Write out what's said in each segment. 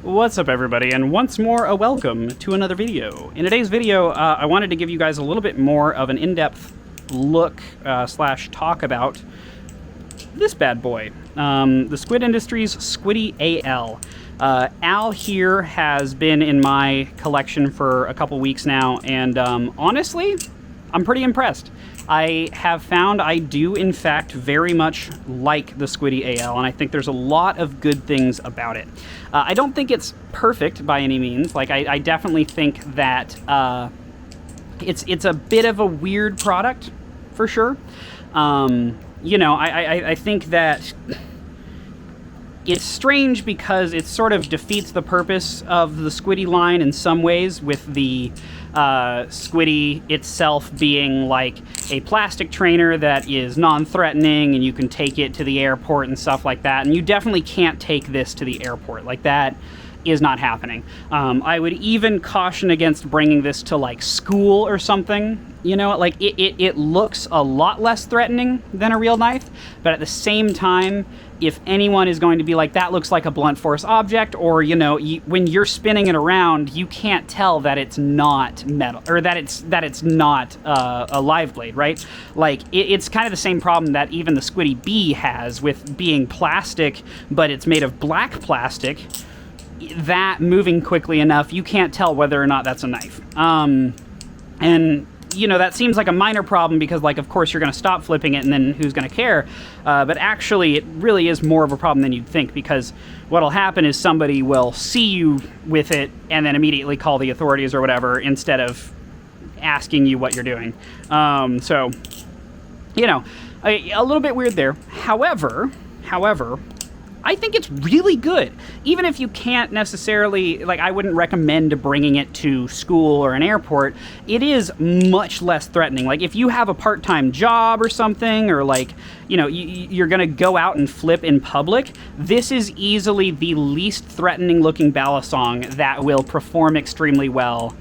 What's up, everybody, and once more a welcome to another video. In today's video, I wanted to give you guys a little bit more of an in-depth look slash talk about this bad boy, the Squid Industries Squiddy-AL. Al here has been in my collection for a couple weeks now, and honestly, I'm pretty impressed. I have found I do, in fact, very much like the Squiddy-AL, and I think there's a lot of good things about it. I don't think it's perfect by any means. Like, I definitely think that it's a bit of a weird product, for sure. You know, I think that it's strange because it sort of defeats the purpose of the Squiddy line in some ways, with the Squiddy itself being like a plastic trainer that is non-threatening and you can take it to the airport and stuff like that. And you definitely can't take this to the airport. Like, that is not happening. I would even caution against bringing this to like school or something. You know, like it looks a lot less threatening than a real knife, but at the same time, if anyone is going to be like, that looks like a blunt force object, or, you know, when you're spinning it around, you can't tell that it's not metal, or that it's not a live blade, right? Like, it's kind of the same problem that even the Squiddy-B has with being plastic, but it's made of black plastic. That moving quickly enough, you can't tell whether or not that's a knife. And you know, that seems like a minor problem because, like, of course you're going to stop flipping it and then who's going to care? But actually, it really is more of a problem than you'd think, because what'll happen is somebody will see you with it and then immediately call the authorities or whatever instead of asking you what you're doing. So, you know, a little bit weird there. However, I think it's really good. Even if you can't necessarily, like, I wouldn't recommend bringing it to school or an airport, it is much less threatening. Like, if you have a part-time job or something, or, like, you know, you're gonna go out and flip in public, this is easily the least threatening looking balisong that will perform extremely well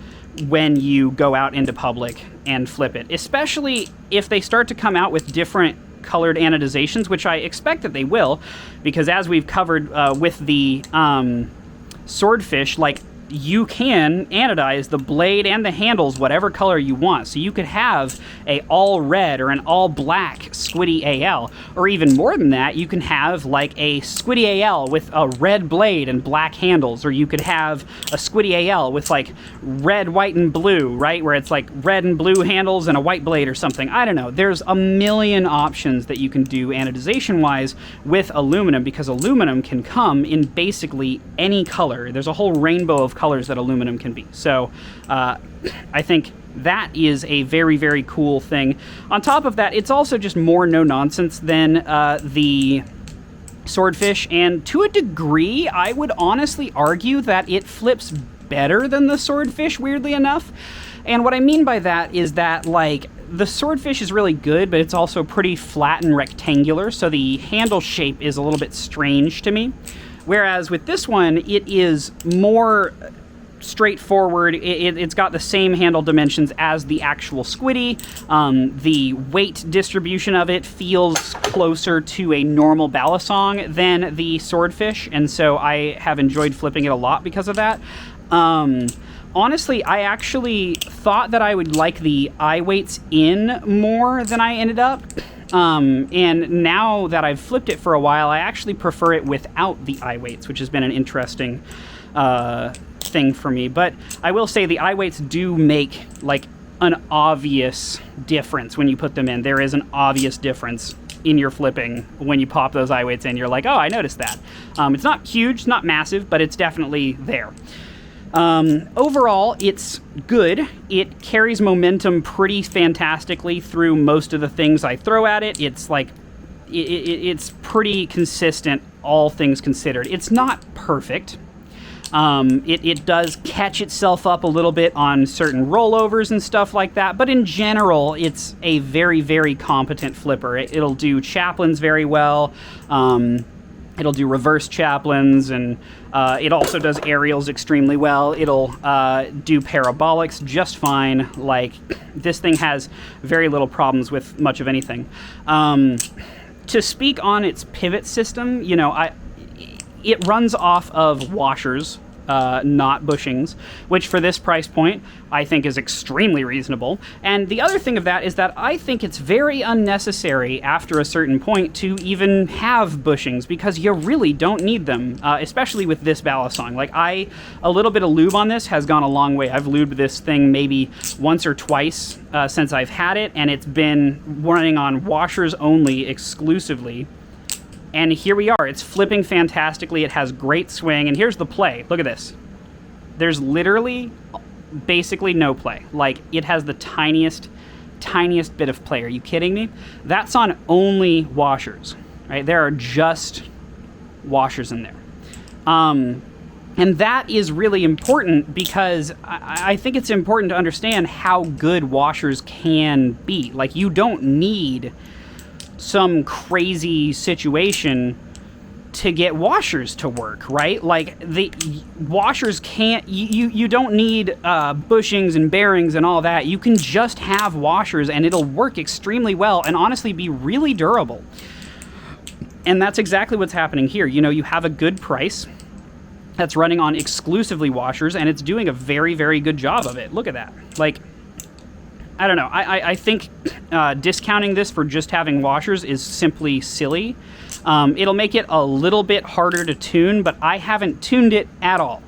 when you go out into public and flip it. Especially if they start to come out with different colored anodizations, which I expect that they will, because as we've covered with the swordfish, like, you can anodize the blade and the handles whatever color you want. So you could have a all red or an all black Squiddy-AL, or even more than that, you can have like a Squiddy-AL with a red blade and black handles, or you could have a Squiddy-AL with like red, white, and blue, right? Where it's like red and blue handles and a white blade or something. I don't know. There's a million options that you can do anodization-wise with aluminum, because aluminum can come in basically any color. There's a whole rainbow of colors that aluminum can be. So I think that is a very, very cool thing. On top of that, it's also just more no-nonsense than the swordfish, and to a degree, I would honestly argue that it flips better than the swordfish, weirdly enough. And what I mean by that is that, like, the swordfish is really good, but it's also pretty flat and rectangular, so the handle shape is a little bit strange to me. Whereas with this one, it is more straightforward. It's got the same handle dimensions as the actual Squiddy. The weight distribution of it feels closer to a normal balisong than the swordfish, and so I have enjoyed flipping it a lot because of that. Honestly, I actually thought that I would like the eye weights in more than I ended up. And now that I've flipped it for a while, I actually prefer it without the eye weights, which has been an interesting thing for me. But I will say the eye weights do make, like, an obvious difference when you put them in. There is an obvious difference in your flipping when you pop those eye weights in. You're like, oh, I noticed that. It's not huge, it's not massive, but it's definitely there. Overall, it's good. It carries momentum pretty fantastically through most of the things I throw at it. It's like, it's pretty consistent, all things considered. It's not perfect. It does catch itself up a little bit on certain rollovers and stuff like that, but in general, it's a very, very competent flipper. It'll do chaplains very well. It'll do reverse chaplains, and it also does aerials extremely well. It'll do parabolics just fine. Like, this thing has very little problems with much of anything. To speak on its pivot system, you know, it runs off of washers not bushings, which for this price point, I think is extremely reasonable. And the other thing of that is that I think it's very unnecessary after a certain point to even have bushings, because you really don't need them, especially with this Balisong. Like, a little bit of lube on this has gone a long way. I've lubed this thing maybe once or twice since I've had it, and it's been running on washers only exclusively. And here we are. It's flipping fantastically. It has great swing. And here's the play. Look at this. There's literally basically no play. Like, it has the tiniest bit of play. Are you kidding me? That's on only washers, right? There are just washers in there. And that is really important, because I think it's important to understand how good washers can be. Like, you don't need some crazy situation to get washers to work, right? Like, the washers can't, you don't need bushings and bearings and all that. You can just have washers and it'll work extremely well and honestly be really durable. And that's exactly what's happening here. You know, you have a good price that's running on exclusively washers, and it's doing a very, very good job of it. Look at that. Like, I don't know. I think discounting this for just having washers is simply silly. It'll make it a little bit harder to tune, but I haven't tuned it at all.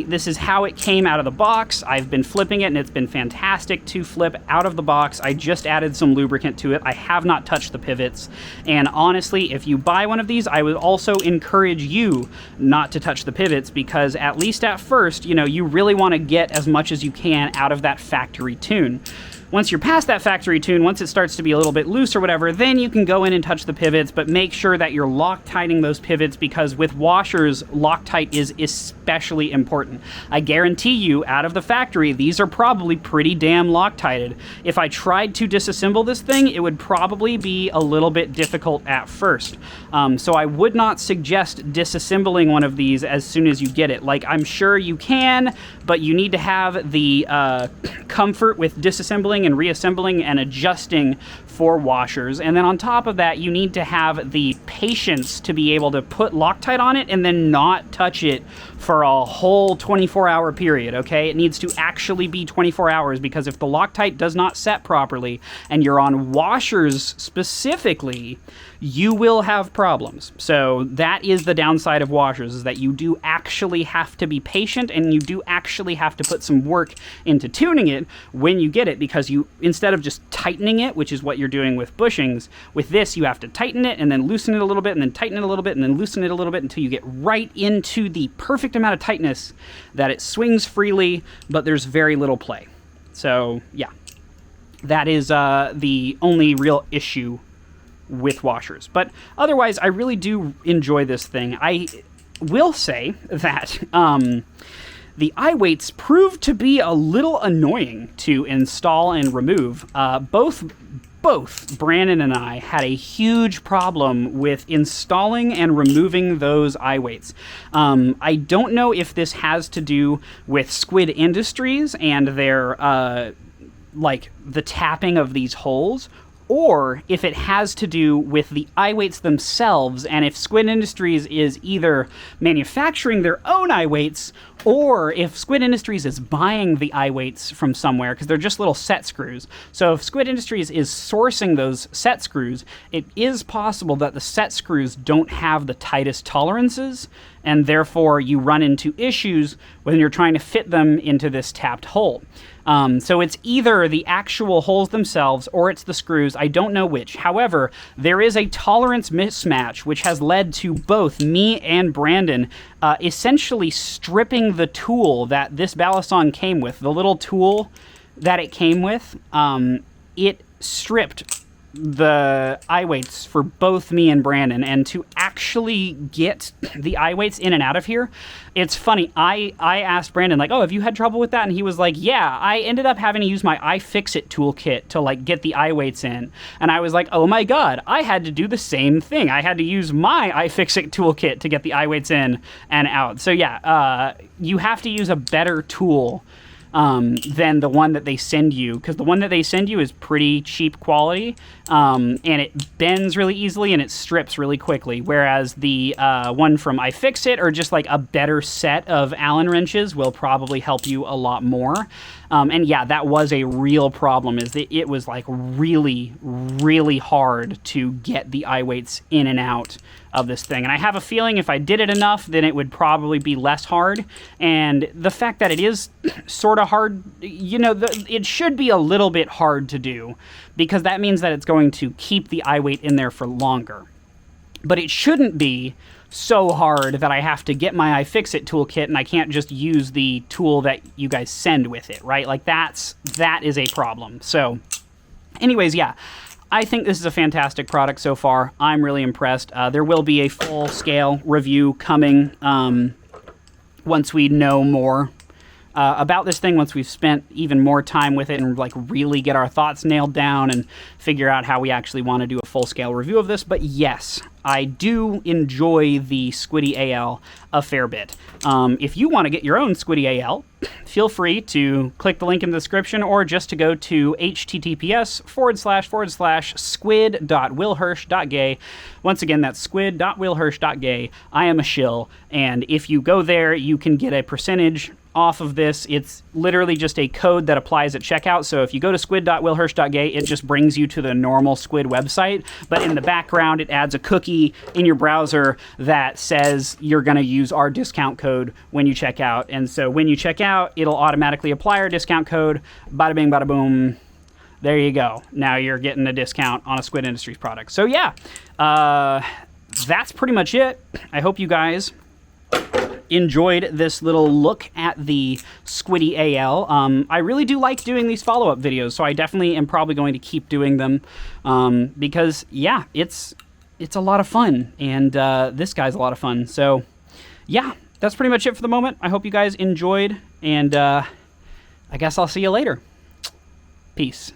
This is how it came out of the box. I've been flipping it, and it's been fantastic to flip out of the box. I just added some lubricant to it. I have not touched the pivots. And honestly, if you buy one of these, I would also encourage you not to touch the pivots, because at least at first, you know, you really want to get as much as you can out of that factory tune. Once you're past that factory tune, once it starts to be a little bit loose or whatever, then you can go in and touch the pivots, but make sure that you're Loctiting those pivots, because with washers, Loctite is especially important. I guarantee you, out of the factory, these are probably pretty damn Loctited. If I tried to disassemble this thing, it would probably be a little bit difficult at first. So I would not suggest disassembling one of these as soon as you get it. Like, I'm sure you can, but you need to have the comfort with disassembling and reassembling and adjusting for washers. And then on top of that, you need to have the patience to be able to put Loctite on it and then not touch it for a whole 24-hour period, okay? It needs to actually be 24 hours, because if the Loctite does not set properly and you're on washers specifically, you will have problems. So that is the downside of washers, is that you do actually have to be patient, and you do actually have to put some work into tuning it when you get it, because you, instead of just tightening it, which is what you're doing with bushings, with this you have to tighten it and then loosen it a little bit and then tighten it a little bit and then loosen it a little bit until you get right into the perfect amount of tightness that it swings freely, but there's very little play. So yeah, that is the only real issue with washers. But otherwise, I really do enjoy this thing. I will say that the eye weights proved to be a little annoying to install and remove. Both Brandon and I had a huge problem with installing and removing those eye weights. I don't know if this has to do with Squid Industries and their like the tapping of these holes, or if it has to do with the eye weights themselves, and if Squid Industries is either manufacturing their own eye weights, or if Squid Industries is buying the eye weights from somewhere, because they're just little set screws. So if Squid Industries is sourcing those set screws, it is possible that the set screws don't have the tightest tolerances, and therefore you run into issues when you're trying to fit them into this tapped hole. So it's either the actual holes themselves or it's the screws. I don't know which. However, there is a tolerance mismatch, which has led to both me and Brandon essentially stripping the tool that this Balisong came with. The little tool that it came with, it stripped the eye weights for both me and Brandon, and to actually get the eye weights in and out of here, it's funny. I asked Brandon, like, oh, have you had trouble with that? And he was like, yeah, I ended up having to use my iFixit toolkit to like get the eye weights in. And I was like, oh my God, I had to do the same thing. I had to use my iFixit toolkit to get the eye weights in and out. So yeah, you have to use a better tool than the one that they send you, because the one that they send you is pretty cheap quality, and it bends really easily and it strips really quickly, whereas the one from iFixit, or just like a better set of Allen wrenches, will probably help you a lot more. And yeah, that was a real problem, is that it was like really, really hard to get the eye weights in and out of this thing. And I have a feeling if I did it enough, then it would probably be less hard. And the fact that it is sort of hard, you know, it should be a little bit hard to do, because that means that it's going to keep the eye weight in there for longer. But it shouldn't be so hard that I have to get my iFixit toolkit and I can't just use the tool that you guys send with it, right? Like that is a problem. So anyways, yeah, I think this is a fantastic product so far. I'm really impressed. There will be a full-scale review coming once we know more about this thing, once we've spent even more time with it and like really get our thoughts nailed down and figure out how we actually want to do a full-scale review of this. But yes, I do enjoy the Squiddy-AL a fair bit. If you want to get your own Squiddy-AL, feel free to click the link in the description, or just to go to https://squid.willhirsch.gay. Once again, that's squid.willhirsch.gay. I am a shill, and if you go there, you can get a percentage off of this. It's literally just a code that applies at checkout. So if you go to squid.willhirsch.gay, it just brings you to the normal Squid website, but in the background, it adds a cookie in your browser that says you're going to use our discount code when you check out. And so when you check out, it'll automatically apply our discount code. Bada bing, bada boom. There you go. Now you're getting a discount on a Squid Industries product. So yeah, that's pretty much it. I hope you guys enjoyed this little look at the Squiddy-AL. I really do like doing these follow-up videos, so I definitely am probably going to keep doing them, because yeah, it's a lot of fun, and this guy's a lot of fun. So yeah, that's pretty much it for the moment. I hope you guys enjoyed, and I guess I'll see you later. Peace.